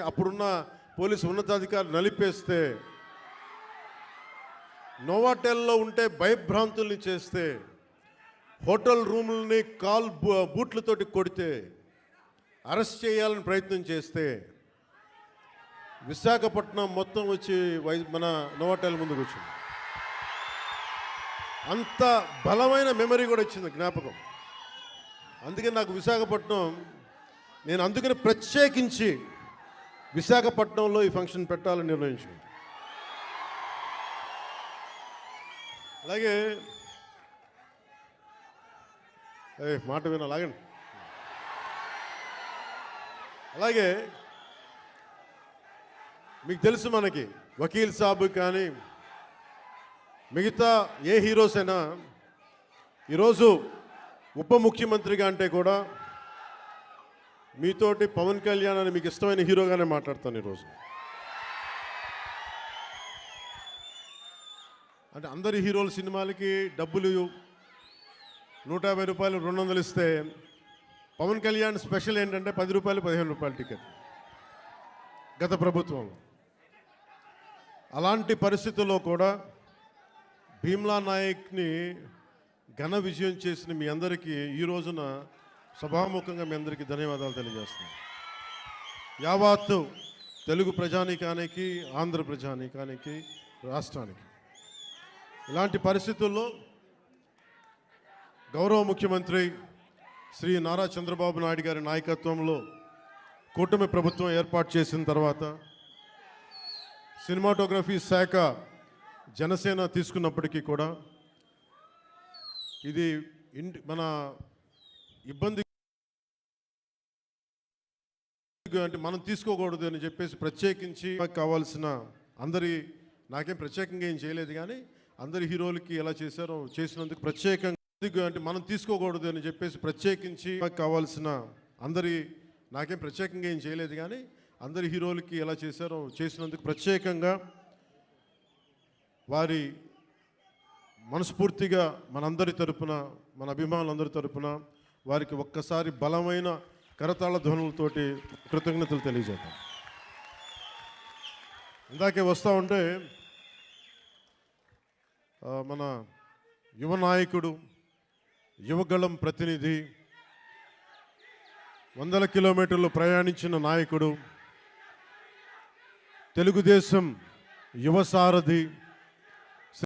అప్పుడున్న పోలీసు ఉన్నతాధికారులు నలిపేస్తే, నోవాటెల్లో ఉంటే భయభ్రాంతుల్ని చేస్తే, హోటల్ రూముల్ని బూట్లతోటి కొడితే, అరెస్ట్ చేయాలని ప్రయత్నం చేస్తే, విశాఖపట్నం మొత్తం వచ్చి మన నోవాటెల్ ముందుకు వచ్చింది. అంత బలమైన మెమరీ కూడా వచ్చింది, జ్ఞాపకం. అందుకే నాకు విశాఖపట్నం, నేను అందుకని ప్రత్యేకించి విశాఖపట్నంలో ఈ ఫంక్షన్ పెట్టాలని నిర్ణయించుకున్నాను. అలాగే మాట వినాలాగండి. అలాగే మీకు తెలుసు, మనకి వకీల్ సాబ్ కానీ మిగతా ఏ హీరోస్ అయినా ఈరోజు ఉప ముఖ్యమంత్రిగా అంటే కూడా మీతోటి పవన్ కళ్యాణ్ అని మీకు ఇష్టమైన హీరోగానే మాట్లాడతాను ఈరోజు. అంటే అందరి హీరోల సినిమాలకి డబ్బులు 150 రూపాయలు 200 ఇస్తే, పవన్ కళ్యాణ్ స్పెషల్ ఏంటంటే 10 రూపాయలు 15 రూపాయల టికెట్ గత ప్రభుత్వంలో. అలాంటి పరిస్థితుల్లో కూడా భీమ్లా నాయక్ని ఘన విజయం చేసిన మీ అందరికీ ఈ రోజున సభాముఖంగా మీ అందరికీ ధన్యవాదాలు తెలియజేస్తున్నాను. యావత్తు తెలుగు ప్రజానీకానికి, ఆంధ్ర ప్రజానీకానికి, రాష్ట్రానికి. ఇలాంటి పరిస్థితుల్లో గౌరవ ముఖ్యమంత్రి శ్రీ నారా చంద్రబాబు నాయుడు గారి నాయకత్వంలో కూటమి ప్రభుత్వం ఏర్పాటు చేసిన తర్వాత సినిమాటోగ్రఫీ శాఖ జనసేన తీసుకున్నప్పటికీ కూడా ఇది మన ఇబ్బంది అంటే మనం తీసుకోకూడదు అని చెప్పేసి ప్రత్యేకించి కావాల్సిన నాకేం ప్రత్యేకంగా ఏం చేయలేదు, కానీ అందరి హీరోలకి ఎలా చేశారో చేసినందుకు ప్రత్యేకంగా అంటే మనం తీసుకోకూడదు అని చెప్పేసి ప్రత్యేకించి కావాల్సిన నాకేం ప్రత్యేకంగా ఏం చేయలేదు, కానీ అందరి హీరోలకి ఎలా చేశారో చేసినందుకు ప్రత్యేకంగా వారి మనస్ఫూర్తిగా మనందరి తరపున, మన అభిమానులందరి తరపున వారికి ఒక్కసారి బలమైన కరతాళ ధ్వనులతోటి కృతజ్ఞతలు తెలియజేద్దాం. ఇందాకే వస్తూ ఉంటే మన యువ నాయకుడు, యువగళం ప్రతినిధి, 100 కిలోమీటర్లు ప్రయాణించిన నాయకుడు, తెలుగుదేశం యువ సారథి,